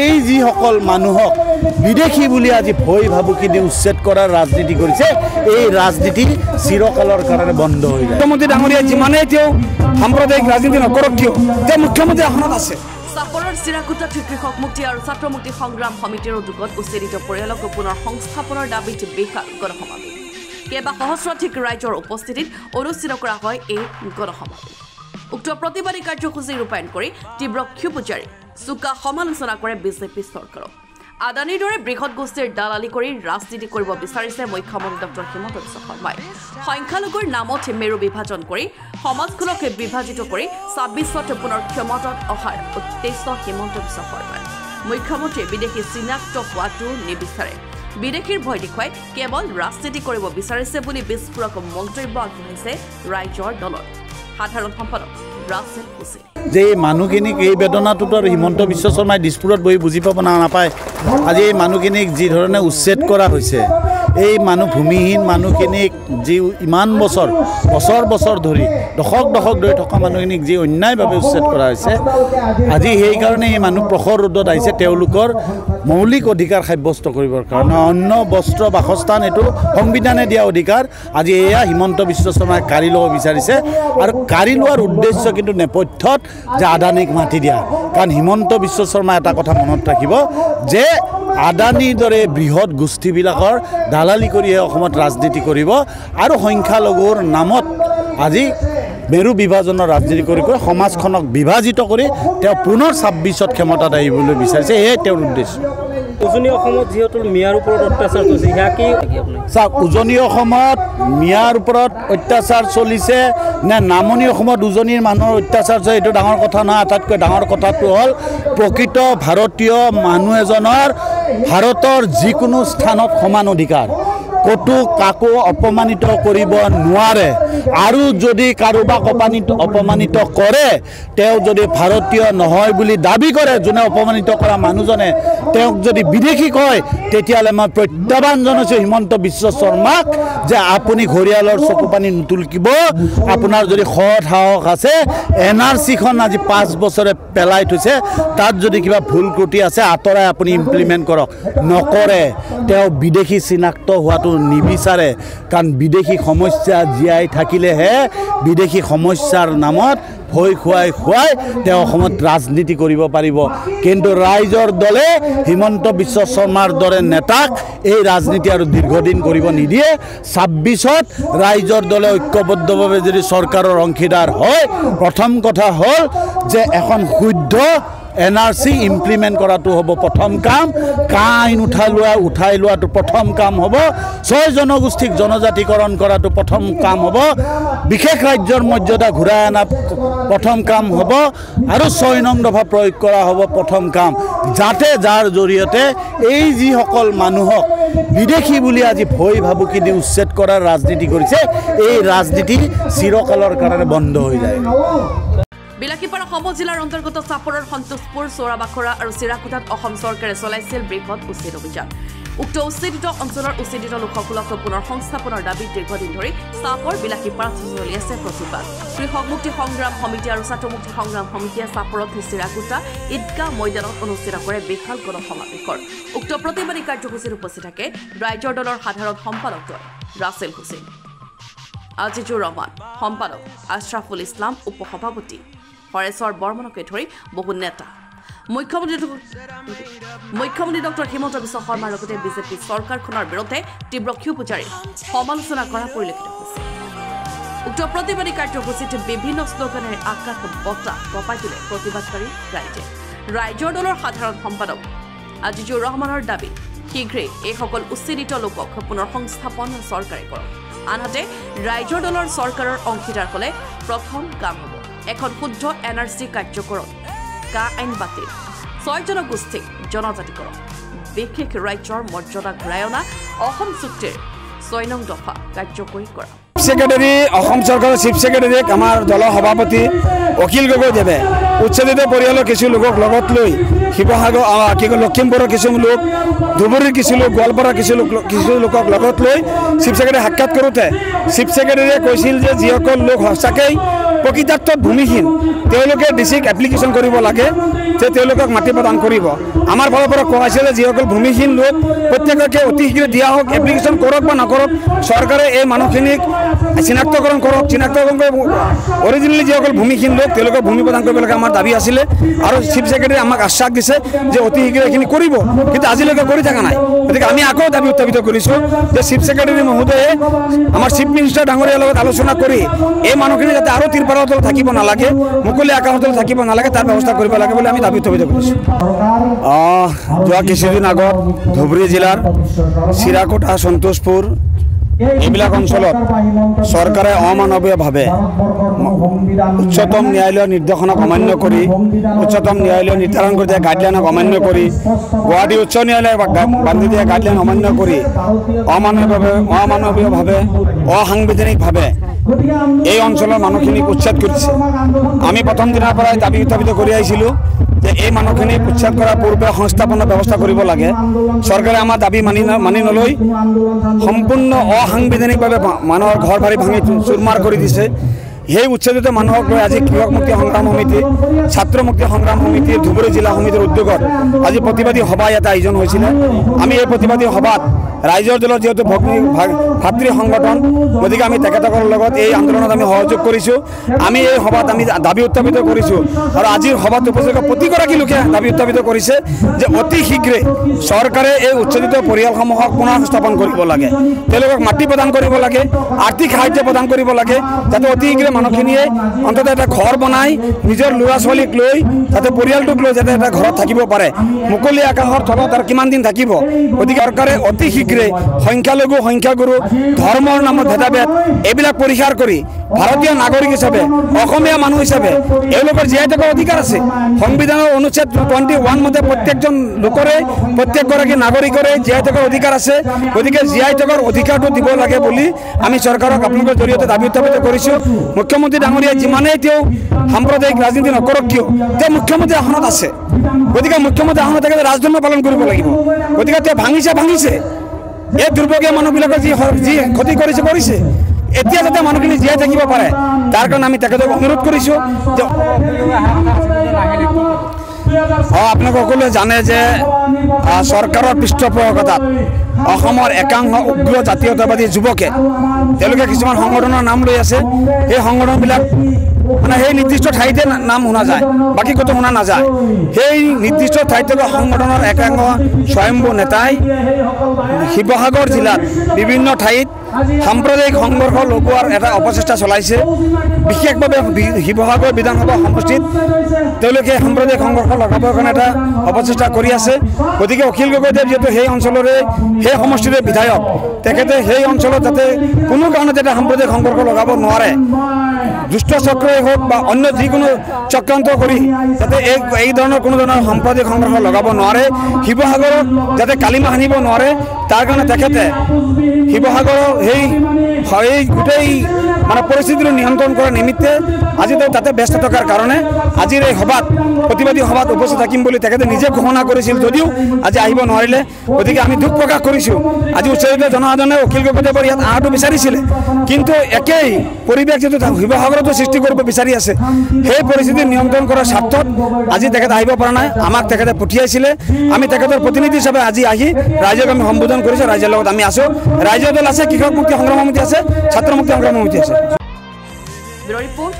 এই যিসকল মানুহক বিদেশী বুলি আজি ভয় ভাবুকি দি উচ্ছেদ কৰাৰ ৰাজনীতি কৰিছে এই ৰাজনীতি চিৰকালৰ কাৰণে বন্ধ হৈ যায়। মুখ্যমন্ত্ৰী ডাঙৰীয়া যিমানেই তেওঁ সাম্প্ৰদায়িক ৰাজনীতি নকৰক কিয় তেওঁ মুখ্যমন্ত্ৰী আসনত আছে। চাপৰৰ চিৰাকুটাত কৃষক মুক্তি আৰু ছাত্ৰ মুক্তি সংগ্ৰাম সমিতিৰ উদ্যোগত উচ্ছেদিত পৰিয়ালক পুনৰ সংস্থাপনৰ দাবীত বিশাল গণসমাৱেশ। কেইবা সহস্ৰাধিক ৰাইজৰ উপস্থিতিত অনুষ্ঠিত কৰা হয় এই গণসমাৱেশ। উক্ত প্ৰতিবাদী কাৰ্যসূচী ৰূপায়ণ কৰি তীব্ৰ ক্ষোভ জাৰি চোকা সমালোচনা কৰে বিজেপি চৰকাৰক। আদানীৰ দৰে বৃহৎ গোষ্ঠীৰ দালালি কৰি ৰাজনীতি কৰিব বিচাৰিছে মুখ্যমন্ত্ৰী ডক্টৰ হিমন্ত বিশ্ব শৰ্মাই। সংখ্যালঘুৰ নামত মেৰু বিভাজন কৰি সমাজখনক বিভাজিত কৰি ২৬ত পুনৰ ক্ষমতাত অহাৰ উদ্দেশ্য হিমন্ত বিশ্ব শৰ্মাৰ। মুখ্যমন্ত্ৰীয়ে বিদেশী চিনাক্ত হোৱাটো নিবিচাৰে। বিদেশীৰ ভয় দেখুৱাই কেৱল ৰাজনীতি কৰিব বিচাৰিছে বুলি বিস্ফোৰক মন্তব্য আগবঢ়াইছে ৰাইজৰ দলৰ সাধাৰণ সম্পাদক ৰাছেল হুছেইন। যে এই মানুহখিনিক এই বেদনাটোতো আৰু হিমন্ত বিশ্ব শৰ্মাই দিছপুৰত বহি বুজি পাব নাপায়। আজি এই মানুহখিনিক যি ধৰণে উচ্ছেদ কৰা হৈছে এই মানুহ ভূমিহীন মানুহখিনিক যি ইমান বছৰ ধৰি দশক ধৰি থকা মানুহখিনিক যি অন্যায়ভাৱে উচ্ছেদ কৰা হৈছে আজি সেইকাৰণে এই মানুহ প্ৰখৰ ৰোধত আহিছে তেওঁলোকৰ মৌলিক অধিকাৰ সাব্যস্ত কৰিবৰ কাৰণে। অন্য বস্ত্ৰ বাসস্থান এইটো সংবিধানে দিয়া অধিকাৰ আজি এয়া হিমন্ত বিশ্ব শৰ্মাই কাঢ়ি ল'ব বিচাৰিছে আৰু কাঢ়ি লোৱাৰ উদ্দেশ্য কিন্তু নেপথ্যত যে আদানীক মাতি দিয়া। কাৰণ হিমন্ত বিশ্ব শৰ্মাই এটা কথা মনত ৰাখিব যে আদানীৰ দৰে বৃহৎ গোষ্ঠীবিলাকৰ দালালি কৰিহে অসমত ৰাজনীতি কৰিব আৰু সংখ্যালঘুৰ নামত আজি মেৰু বিভাজনৰ ৰাজনীতি কৰি সমাজখনক বিভাজিত কৰি তেওঁ পুনৰ ২৬ত ক্ষমতাত আহিবলৈ বিচাৰিছে। এয়াই তেওঁৰ উদ্দেশ্য। উজনি অসমত যিহেতু মিয়াৰ ওপৰত অত্যাচাৰ চলিছে সেয়া কি চাওক, উজনি অসমত মিয়াৰ ওপৰত অত্যাচাৰ চলিছে নে নামনি অসমত উজনিৰ মানুহৰ অত্যাচাৰ চলিছে এইটো ডাঙৰ কথা নহয়। আটাইতকৈ ডাঙৰ কথাটো হ'ল প্ৰকৃত ভাৰতীয় মানুহ এজনৰ ভাৰতৰ যিকোনো স্থানত সমান অধিকাৰ, ক'তো কাকো অপমানিত কৰিব নোৱাৰে। আৰু যদি কাৰোবাক অপমানিত কৰে তেওঁ যদি ভাৰতীয় নহয় বুলি দাবী কৰে, যোনে অপমানিত কৰা মানুহজনে তেওঁক যদি বিদেশী কয় তেতিয়াহ'লে মই প্ৰত্যাহ্বান জনাইছোঁ হিমন্ত বিশ্ব শৰ্মাক যে আপুনি ঘৰিয়ালৰ চকু পানী নুতুলিব। আপোনাৰ যদি সৎ সাহস আছে NRCখন আজি ৫ বছৰে পেলাই থৈছে, তাত যদি কিবা ভুল ত্ৰুটি আছে আঁতৰাই আপুনি ইমপ্লিমেণ্ট কৰক। নকৰে, তেওঁ বিদেশী চিনাক্ত হোৱাটো নিবিচাৰে। কাৰণ বিদেশী সমস্যা জীয়াই থাকিলেহে বিদেশী সমস্যাৰ নামত ভয় খুৱাই তেওঁ অসমত ৰাজনীতি কৰিব পাৰিব। কিন্তু ৰাইজৰ দলে হিমন্ত বিশ্ব শৰ্মাৰ দৰে নেতাক এই ৰাজনীতি আৰু দীৰ্ঘদিন কৰিব নিদিয়ে। ২৬ত ৰাইজৰ দলে ঐক্যবদ্ধভাৱে যদি চৰকাৰৰ অংশীদাৰ হয়, প্ৰথম কথা হ'ল যে এখন শুদ্ধ NRC ইমপ্লিমেণ্ট কৰাটো হ'ব প্ৰথম কাম। আইন উঠাই লোৱাটো প্ৰথম কাম হ'ব। ৬ জনগোষ্ঠীক জনজাতিকৰণ কৰাটো প্ৰথম কাম হ'ব। বিশেষ ৰাজ্যৰ মৰ্যাদা ঘূৰাই অনা প্ৰথম কাম হ'ব আৰু ৬ নং দফা প্ৰয়োগ কৰা হ'ব প্ৰথম কাম। যাৰ জৰিয়তে এই যিসকল মানুহক বিদেশী বুলি আজি ভয় ভাবুকি দি উচ্ছেদ কৰাৰ ৰাজনীতি কৰিছে এই ৰাজনীতি চিৰকালৰ কাৰণে বন্ধ হৈ যায়। বিলাসীপাৰা সমজিলাৰ অন্তৰ্গত চাপৰৰ সন্তোষপুৰ, চৌৰাবাখৰা আৰু চিৰাকুটাত অসম চৰকাৰে চলাইছিল বৃহৎ উচ্ছেদ অভিযান। উক্ত উচ্ছেদিত অঞ্চলৰ উচ্ছেদিত লোকসকলক পুনৰ সংস্থাপনৰ দাবীত দীৰ্ঘদিন ধৰি চাপৰ বিলাসীপাৰাত চলি আছে প্ৰতিবাদ। কৃষক মুক্তি সংগ্ৰাম সমিতি আৰু ছাত্ৰ মুক্তি সংগ্ৰাম সমিতিয়ে চাপৰত চিৰাকুটা ঈদগাহ ময়দানত অনুষ্ঠিত কৰে বিশাল গণসমাৱেশৰ। উক্ত প্ৰতিবাদী কাৰ্যসূচীত উপস্থিত থাকে ৰাইজৰ দলৰ সাধাৰণ সম্পাদক ৰাছেল হুছেইন, আজিজুৰ ৰহমান সম্পাদক, আশ্ৰাফুল ইছলাম উপসভাপতি, হৰেশ্বৰ বৰ্মনকে ধৰি বহু নেতা। মুখ্যমন্ত্ৰী ডক্টৰ হিমন্ত বিশ্ব শৰ্মাৰ লগতে বিজেপি চৰকাৰখনৰ বিৰুদ্ধে তীব্ৰ ক্ষোভ জাৰি সমালোচনা কৰা পৰিলক্ষিত হৈছে। উক্ত প্ৰতিবাদী কাৰ্যসূচীত বিভিন্ন শ্লোগানেৰে আকাশ বতাহ কঁপাই তোলে প্ৰতিবাদকাৰী ৰাইজে। ৰাইজৰ দলৰ সাধাৰণ সম্পাদক আজিজুৰ ৰহমানৰ দাবী, শীঘ্ৰেই এইসকল উচ্ছেদিত লোকক পুনৰ সংস্থাপন চৰকাৰে কৰক। আনহাতে ৰাইজৰ দলৰ চৰকাৰৰ অংশীদাৰ হ'লে প্ৰথম কাম হ'ব এখন শুদ্ধ NRC কাৰ্যকৰণ, আইন বাতিল, ৬ জনগোষ্ঠীক জনজাতিকৰণ, বিশেষ ৰাজ্যৰ মৰ্যাদা ঘূৰাই অনা, অসম চুক্তিৰ ৬ নং দফা কাৰ্যকৰী কৰা। সেক্ৰেটাৰী অসম চৰকাৰৰ চিফ ছেক্ৰেটাৰীক আমাৰ দলৰ সভাপতি অখিল গগৈদেৱে উচ্ছেদিত পৰিয়ালৰ কিছু লোকক লগত লৈ শিৱসাগৰ লখিমপুৰৰ কিছু লোক, ধুবুৰীৰ কিছু লোক, গোৱালপাৰাৰ কিছু লোকক লগত লৈ চিফ ছেক্ৰেটাৰী সাক্ষাৎ কৰোঁতে চিফ ছেক্ৰেটাৰীয়ে কৈছিল যে যিসকল লোক সঁচাকৈ প্ৰকৃতাৰ্থত ভূমিহীন তেওঁলোকে ডিচিক এপ্লিকেশ্যন কৰিব লাগে যে তেওঁলোকক মাটি প্ৰদান কৰিব। আমাৰ ফালৰ পৰা কোৱা হৈছে যে যিসকল ভূমিহীন লোক প্ৰত্যেককে অতি শীঘ্ৰে দিয়া হওক, এপ্লিকেশ্যন কৰক বা নকৰক, চৰকাৰে এই মানুহখিনিক চিনাক্তকৰণ কৰক। চিনাক্তকৰণ কৰি অৰিজিনেলি যিসকল ভূমিহীন লোক তেওঁলোকক ভূমি প্ৰদান কৰিব লাগে আমাৰ দাবী আছিলে, আৰু চিফ ছেক্ৰেটাৰী আমাক আশ্বাস দিছে যে অতি শীঘ্ৰে এইখিনি কৰিব, কিন্তু আজিলৈকে কৰি থকা নাই। গতিকে আমি আকৌ দাবী উত্থাপিত কৰিছোঁ যে চিফ ছেক্ৰেটাৰী মহোদয়ে আমাৰ চিফ মিনিষ্টাৰ ডাঙৰীয়াৰ লগত আলোচনা কৰি এই মানুহখিনি যাতে আৰু তিৰপালৰ তলত থাকিব নালাগে, মুকলি আকাশৰ তলত থাকিব নালাগে, তাৰ ব্যৱস্থা কৰিব লাগে বুলি আমি দাবী উত্থাপিত কৰিছোঁ। যোৱা কিছুদিন আগত ধুবুৰী জিলাৰ চিৰাকুটা, সন্তোষপুৰ এইবিলাক অঞ্চলত চৰকাৰে অমানৱীয়ভাৱে উচ্চতম ন্যায়ালয়ৰ নিৰ্দেশনাক অমান্য কৰি, উচ্চতম ন্যায়ালয়ে নিৰ্ধাৰণ কৰি দিয়া গাইডলাইনক অমান্য কৰি, গুৱাহাটী উচ্চ ন্যায়ালয়ে বান্ধি দিয়া গাইডলাইন অমান্য কৰি অমানৱীয়ভাৱে অসাংবিধানিকভাৱে এই অঞ্চলৰ মানুহখিনিক উচ্ছেদ কৰিছে। আমি প্ৰথম দিনাৰ পৰাই দাবী উত্থাপিত কৰি আহিছিলোঁ যে এই মানুহখিনিক উচ্ছেদ কৰাৰ পূৰ্বে সংস্থাপনৰ ব্যৱস্থা কৰিব লাগে। চৰকাৰে আমাৰ দাবী মানি নলৈ সম্পূৰ্ণ অসাংবিধানিকভাৱে মানুহৰ ঘৰ বাৰী ভাঙি চুৰমাৰ কৰি দিছে। সেই উচ্ছেদিত মানুহক লৈ আজি কৃষক মুক্তি সংগ্ৰাম সমিতি, ছাত্ৰ মুক্তি সংগ্ৰাম সমিতি, ধুবুৰী জিলা সমিতিৰ উদ্যোগত আজি প্ৰতিবাদী সভা ইয়াতে আয়োজন হৈছিলে। আমি এই প্ৰতিবাদী সভাত ৰাইজৰ দলৰ যিহেতু ভাতৃ সংগঠন, গতিকে আমি তেখেতসকলৰ লগত এই আন্দোলনত আমি সহযোগ কৰিছোঁ। আমি এই সভাত আমি দাবী উত্থাপিত কৰিছোঁ, আৰু আজিৰ সভাত উপস্থিত প্ৰতিগৰাকী লোকে দাবী উত্থাপিত কৰিছে যে অতি শীঘ্ৰে চৰকাৰে এই উচ্ছেদিত পৰিয়ালসমূহক পুনৰ সংস্থাপন কৰিব লাগে, তেওঁলোকক মাটি প্ৰদান কৰিব লাগে, আৰ্থিক সাহায্য প্ৰদান কৰিব লাগে, যাতে অতি শীঘ্ৰে মানুহখিনিয়ে অন্ততঃ এটা ঘৰ বনাই নিজৰ ল'ৰা ছোৱালীক লৈ, যাতে পৰিয়ালটোক লৈ যাতে এটা ঘৰত থাকিব পাৰে। মুকলি আকাশৰ তলত আৰু কিমান দিন থাকিব? গতিকে চৰকাৰে অতি শীঘ্ৰে সংখ্যালঘু, সংখ্যাগুৰু, ধৰ্মৰ নামত ভেদাভেদ এইবিলাক পৰিহাৰ কৰি ভাৰতীয় নাগৰিক হিচাপে, অসমীয়া মানুহ হিচাপে এওঁলোকৰ জীয়াই থকাৰ অধিকাৰ আছে। সংবিধানৰ অনুচ্ছেদ 21 মতে প্ৰত্যেকজন লোকৰে, প্ৰত্যেকগৰাকী নাগৰিকৰে জীয়াই থকাৰ অধিকাৰ আছে। গতিকে জীয়াই থকাৰ অধিকাৰটো দিব লাগে বুলি আমি চৰকাৰক আপোনালোকৰ জৰিয়তে দাবী উত্থাপিত কৰিছোঁ। মুখ্যমন্ত্ৰী ডাঙৰীয়া যিমানেই তেওঁ সাম্প্ৰদায়িক ৰাজনীতি নকৰক কিয়, তেওঁ মুখ্যমন্ত্ৰী আসনত আছে। গতিকে মুখ্যমন্ত্ৰী আসনত থাকে ৰাজধৰ্ম পালন কৰিব লাগিব। গতিকে তেওঁ ভাঙিছে। এই দুৰ্ভগীয়া মানুহবিলাকৰ যি ক্ষতি কৰিছে, এতিয়া যাতে মানুহখিনি জীয়াই থাকিব পাৰে তাৰ কাৰণে আমি তেখেতক অনুৰোধ কৰিছোঁ যে আপোনালোকে সকলোৱে জানে যে চৰকাৰৰ পৃষ্ঠপোষকতাত অসমৰ একাংশ উগ্ৰ জাতীয়তাবাদী যুৱকে তেওঁলোকে কিছুমান সংগঠনৰ নাম লৈ আছে। সেই সংগঠনবিলাক মানে সেই নিৰ্দিষ্ট ঠাইতে নাম শুনা যায়, বাকী ক'তো শুনা নাযায়। সেই নিৰ্দিষ্ট ঠাইত থকা সংগঠনৰ একাংশ স্বয়ম্ভু নেতাই শিৱসাগৰ জিলাত বিভিন্ন ঠাইত সাম্প্ৰদায়িক সংঘৰ্ষ লগোৱাৰ এটা অপচেষ্টা চলাইছে। বিশেষভাৱে শিৱসাগৰ বিধানসভা সমষ্টিত তেওঁলোকে সাম্প্ৰদায়িক সংঘৰ্ষ লগাবৰ কাৰণে এটা অপচেষ্টা কৰি আছে। গতিকে অখিল গগৈদেৱ যিহেতু সেই অঞ্চলৰে, সেই সমষ্টিৰে বিধায়ক, তেখেতে সেই অঞ্চলত যাতে কোনো কাৰণতে এটা সাম্প্ৰদায়িক সংঘৰ্ষ লগাব নোৱাৰে, দুষ্ট চক্ৰই হওক বা অন্য যিকোনো চক্ৰান্ত কৰি যাতে এই ধৰণৰ কোনো ধৰণৰ সাম্প্ৰদায়িক সংঘৰ্ষ লগাব নোৱাৰে, শিৱসাগৰক যাতে কালিমা সানিব নোৱাৰে, তাৰ কাৰণে তেখেতে শিৱসাগৰৰ সেই গোটেই মানে পৰিস্থিতিটো নিয়ন্ত্ৰণ কৰাৰ নিমিত্তে আজি তাতে ব্যস্ত থকাৰ কাৰণে আজিৰ এই সভাত, প্ৰতিবাদী সভাত উপস্থিত থাকিম বুলি তেখেতে নিজে ঘোষণা কৰিছিল, যদিও আজি আহিব নোৱাৰিলে। গতিকে আমি দুখ প্ৰকাশ কৰিছোঁ। আজি উচ্চাৰিত জনসাধাৰণে অখিল গগৈদেৱৰ ইয়াত অহাটো বিচাৰিছিলে, কিন্তু একেই পৰিৱেশ যিটো শিৱসাগৰতো সৃষ্টি কৰিব বিচাৰি আছে, সেই পৰিস্থিতি নিয়ন্ত্ৰণ কৰাৰ স্বাৰ্থত আজি তেখেত আহিব পৰা নাই। আমাক তেখেতে পঠিয়াইছিলে, আমি তেখেতৰ প্ৰতিনিধি হিচাপে আজি আহি ৰাইজক আমি সম্বোধন কৰিছোঁ। ৰাইজৰ লগত আমি আছোঁ, ৰাইজৰ দল আছে, কৃষক মুক্তি সংগ্ৰাম সমিতি আছে, ছাত্ৰ মুক্তি সংগ্ৰাম সমিতি আছে। ৰিপৰ্ট